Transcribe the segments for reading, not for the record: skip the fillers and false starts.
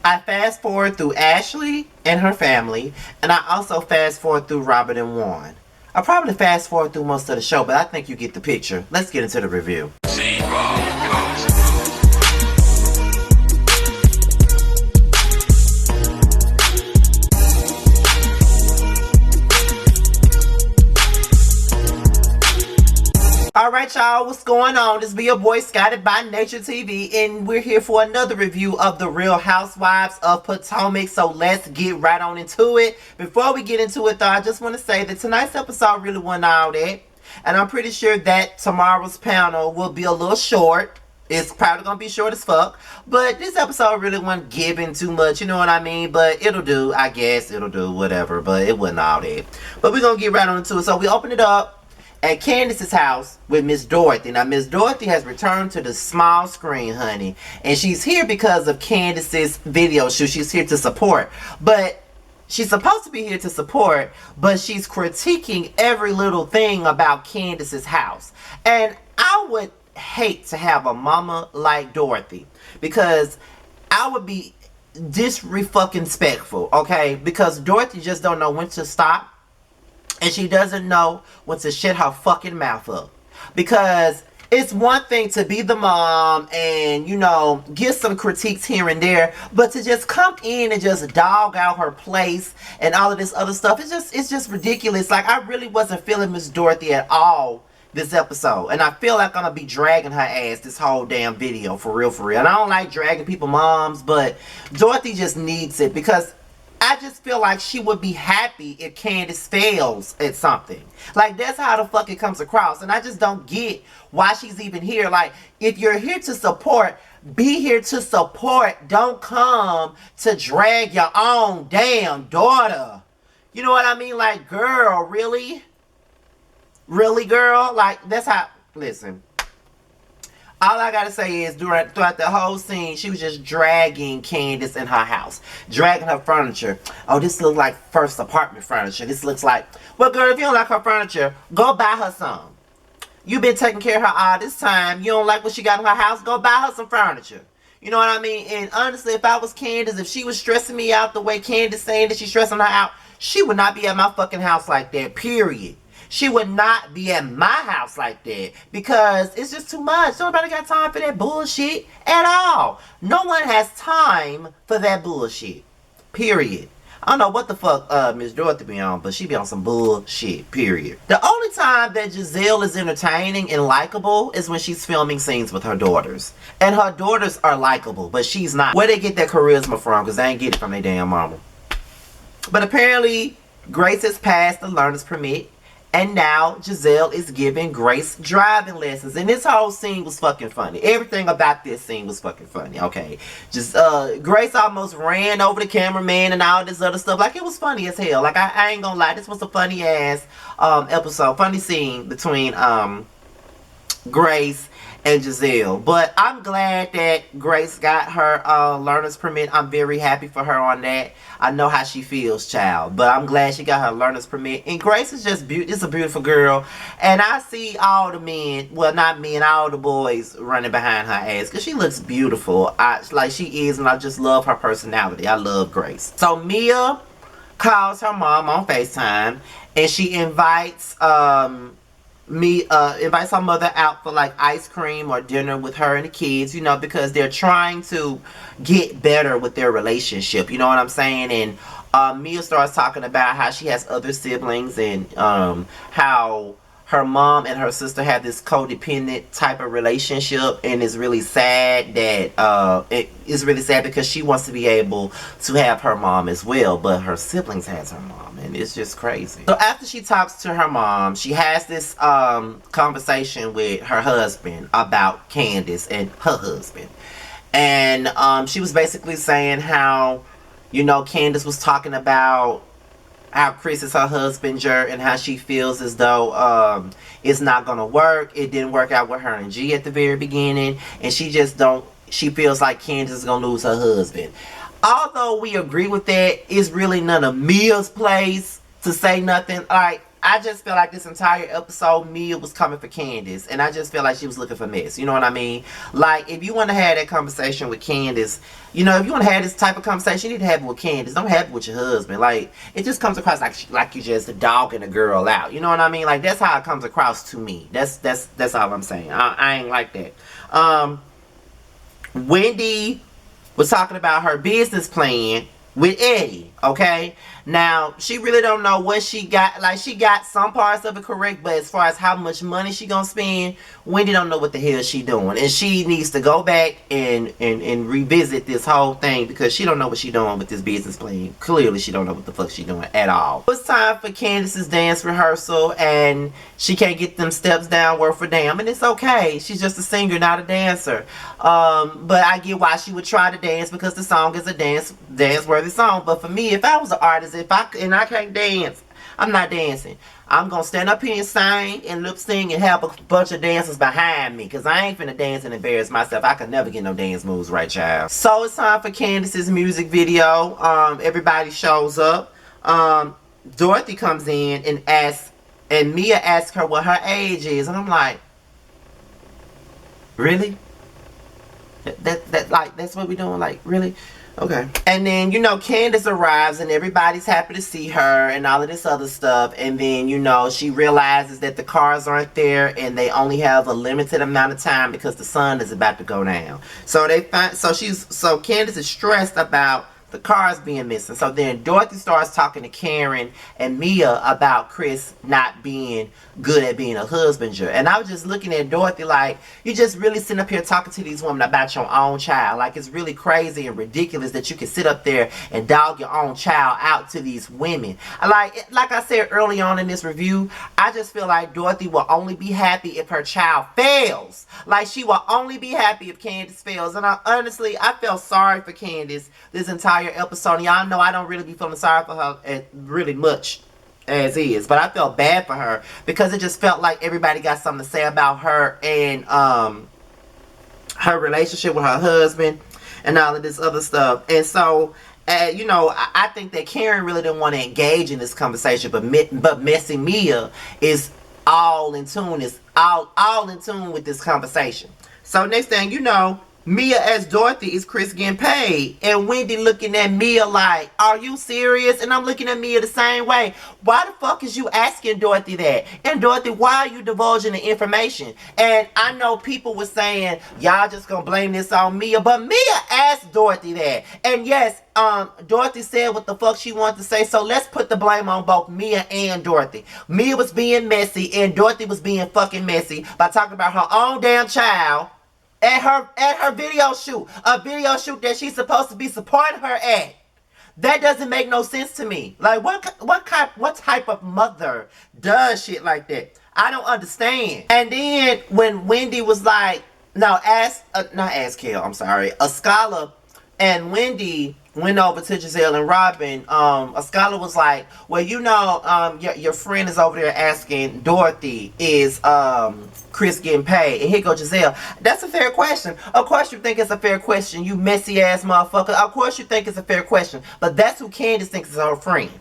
I fast forward through Ashley and her family, and I also fast forward through Robert and Warren. I probably fast forward through most of the show, but I think you get the picture. Let's get into the review. Alright y'all, what's going on? This be your boy Scotty by Nature TV, and we're here for another review of the Real Housewives of Potomac, so let's get right on into it. Before we get into it though, I just want to say that tonight's episode really wasn't all that, and I'm pretty sure that tomorrow's panel will be a little short. It's probably gonna be short as fuck, but this episode really wasn't giving too much, you know what I mean? But it'll do, I guess, it'll do, whatever, but it wasn't all that. But we're gonna get right on into it. So we open it up at Candace's house with Miss Dorothy. Now, Miss Dorothy has returned to the small screen, honey. And she's here because of Candace's video shoot. She's here to support. But she's supposed to be here to support, but she's critiquing every little thing about Candace's house. And I would hate to have a mama like Dorothy, because I would be disrespectful, okay? Because Dorothy just don't know when to stop. And she doesn't know when to shut her fucking mouth up. Because it's one thing to be the mom and, you know, give some critiques here and there. But to just come in and just dog out her place and all of this other stuff, it's just ridiculous. Like, I really wasn't feeling Miss Dorothy at all this episode. And I feel like I'm going to be dragging her ass this whole damn video. For real, for real. And I don't like dragging people moms, but Dorothy just needs it, because I just feel like she would be happy if Candace fails at something. Like, that's how the fuck it comes across. And I just don't get why she's even here. Like, if you're here to support, be here to support. Don't come to drag your own damn daughter. You know what I mean? Like, girl, really? Really, girl? Like, that's how... Listen. All I gotta say is throughout the whole scene, she was just dragging Candace in her house. Dragging her furniture. Oh, this looks like first apartment furniture. This looks like... Well, girl, if you don't like her furniture, go buy her some. You've been taking care of her all this time. You don't like what she got in her house, go buy her some furniture. You know what I mean? And honestly, if I was Candace, if she was stressing me out the way Candace saying that she's stressing her out, she would not be at my fucking house like that, period. She would not be at my house like that, because it's just too much. Nobody got time for that bullshit at all. No one has time for that bullshit. Period. I don't know what the fuck Miss Dorothy be on, but she be on some bullshit, period. The only time that Giselle is entertaining and likable is when she's filming scenes with her daughters. And her daughters are likable, but she's not. Where they get that charisma from? Because they ain't get it from their damn mama. But apparently, Grace has passed the learner's permit. And now Giselle is giving Grace driving lessons. And this whole scene was fucking funny. Everything about this scene was fucking funny, okay? Just, Grace almost ran over the cameraman and all this other stuff. Like, it was funny as hell. Like, I ain't gonna lie. This was a funny ass episode. Funny scene between Grace and Giselle. But I'm glad that Grace got her learner's permit. I'm very happy for her on that. I know how she feels, child. But I'm glad she got her learner's permit. And Grace is just beautiful. It's a beautiful girl. And I see all the men, well, not men, all the boys running behind her ass, because she looks beautiful. Like she is, and I just love her personality. I love Grace. So Mia calls her mom on FaceTime, and she invites invites her mother out for like ice cream or dinner with her and the kids, you know, because they're trying to get better with their relationship, you know what I'm saying? And Mia starts talking about how she has other siblings, and how her mom and her sister have this codependent type of relationship, and it's really sad that it's really sad because she wants to be able to have her mom as well, but her siblings has her mom, and it's just crazy. So after she talks to her mom, she has this conversation with her husband about Candace and her husband, and she was basically saying how, you know, Candace was talking about how Chris is her husband, and how she feels as though it's not gonna work. It didn't work out with her and G at the very beginning, and she feels like Candace is gonna lose her husband. Although we agree with that, it's really none of Mia's place to say nothing. Like, I just feel like this entire episode, Mia was coming for Candace, and I just feel like she was looking for mess. You know what I mean? Like, if you want to have that conversation with Candace, you know, if you want to have this type of conversation, you need to have it with Candace. Don't have it with your husband. Like, it just comes across like you just dogging a girl out. You know what I mean? Like, that's how it comes across to me. That's all I'm saying. I ain't like that. Wendy was talking about her business plan with Eddie, okay? Now, she really don't know what she got. Like, she got some parts of it correct, but as far as how much money she gonna spend, Wendy don't know what the hell she doing. And she needs to go back and revisit this whole thing, because she don't know what she doing with this business plan. Clearly, she don't know what the fuck she doing at all. It's time for Candace's dance rehearsal, and she can't get them steps down word for damn, and it's okay. She's just a singer, not a dancer. But I get why she would try to dance, because the song is a dance-worthy song. But for me, if I was an artist, and I can't dance, I'm not dancing. I'm gonna stand up here and sing and lip sing and have a bunch of dancers behind me, because I ain't finna dance and embarrass myself. I could never get no dance moves right, child. So it's time for Candace's music video. Everybody shows up. Dorothy comes in and asks, and Mia asks her what her age is, and I'm like, really? That's what we doing? Like, really? Okay. And then, you know, Candace arrives and everybody's happy to see her and all of this other stuff. And then, you know, she realizes that the cars aren't there and they only have a limited amount of time because the sun is about to go down. So Candace is stressed about the cars being missing. So then Dorothy starts talking to Karen and Mia about Chris not being good at being a husbander. And I was just looking at Dorothy like, you just really sitting up here talking to these women about your own child. Like, it's really crazy and ridiculous that you can sit up there and dog your own child out to these women. Like I said early on in this review, I just feel like Dorothy will only be happy if her child fails. Like, she will only be happy if Candace fails. And honestly, I felt sorry for Candace this entire episode. Y'all know I don't really be feeling sorry for her really much as is, but I felt bad for her because it just felt like everybody got something to say about her and her relationship with her husband and all of this other stuff. And so you know, I think that Karen really didn't want to engage in this conversation, but Messy Mia is all in tune with this conversation. So next thing you know, Mia as Dorothy is Chris getting paid. And Wendy looking at Mia like, are you serious? And I'm looking at Mia the same way. Why the fuck is you asking Dorothy that? And Dorothy, why are you divulging the information? And I know people were saying, y'all just gonna blame this on Mia. But Mia asked Dorothy that. And yes, Dorothy said what the fuck she wanted to say. So let's put the blame on both Mia and Dorothy. Mia was being messy and Dorothy was being fucking messy by talking about her own damn child at her video shoot. A video shoot that she's supposed to be supporting her at. That doesn't make no sense to me. Like, what type of mother does shit like that? I don't understand. And then when Wendy was like, not ask Kel, I'm sorry. A scholar and Wendy went over to Giselle and Robin. A scholar was like, well, you know, your friend is over there asking Dorothy, is Chris getting paid? And here goes Giselle. That's a fair question. Of course you think it's a fair question, you messy ass motherfucker. Of course you think it's a fair question. But that's who Candace thinks is her friend.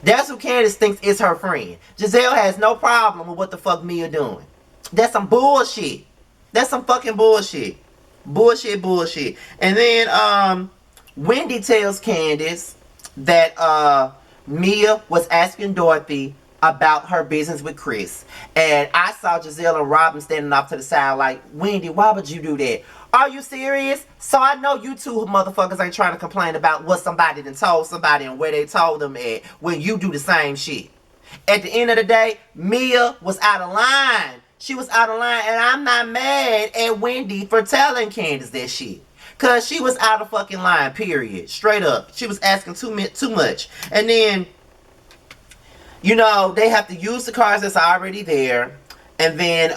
That's who Candace thinks is her friend. Giselle has no problem with what the fuck Mia doing. That's some bullshit. That's some fucking bullshit. Bullshit. And then Wendy tells Candace that Mia was asking Dorothy about her business with Chris. And I saw Giselle and Robin standing off to the side like, Wendy, why would you do that? Are you serious? So I know you two motherfuckers ain't trying to complain about what somebody done told somebody and where they told them at when you do the same shit. At the end of the day, Mia was out of line. She was out of line, and I'm not mad at Wendy for telling Candace that shit. Because she was out of fucking line, period. Straight up. She was asking too much. And then, you know, they have to use the cars that's already there. And then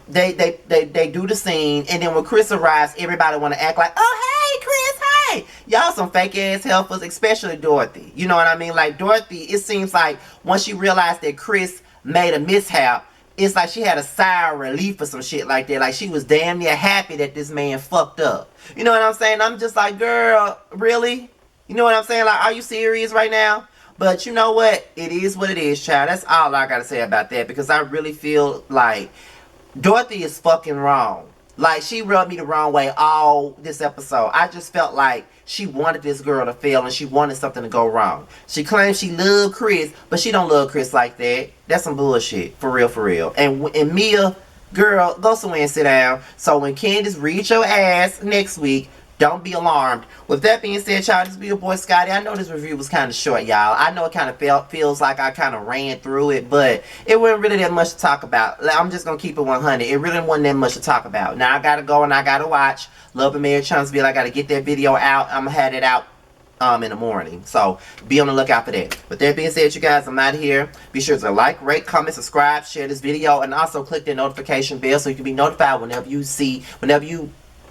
they do the scene. And then when Chris arrives, everybody want to act like, oh, hey, Chris, hey. Y'all some fake ass helpers, especially Dorothy. You know what I mean? Like, Dorothy, it seems like once she realized that Chris made a mishap, it's like she had a sigh of relief or some shit like that. Like, she was damn near happy that this man fucked up. You know what I'm saying? I'm just like, girl, really? You know what I'm saying? Like, are you serious right now? But you know what? It is what it is, child. That's all I gotta say about that, because I really feel like Dorothy is fucking wrong. Like, she rubbed me the wrong way all this episode. I just felt like she wanted this girl to fail and she wanted something to go wrong. She claims she loved Chris, but she don't love Chris like that. That's some bullshit. For real, for real. And Mia, girl, go somewhere and sit down. So when Candace reads your ass next week, don't be alarmed. With that being said, y'all, this be your boy Scotty. I know this review was kind of short, y'all. I know it kind of feels like I kind of ran through it, but it wasn't really that much to talk about. I'm just going to keep it 100. It really wasn't that much to talk about. Now, I got to go and I got to watch Love and Marriage Huntsville. I got to get that video out. I'm going to have it out in the morning. So, be on the lookout for that. With that being said, you guys, I'm out of here. Be sure to like, rate, comment, subscribe, share this video, and also click the notification bell so you can be notified whenever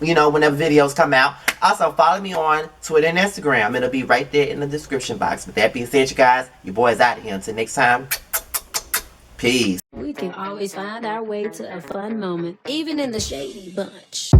whenever videos come out. Also, follow me on Twitter and Instagram. It'll be right there in the description box. With that being said, you guys, your boy is out of here. Until next time, peace. We can always find our way to a fun moment, even in the shady bunch.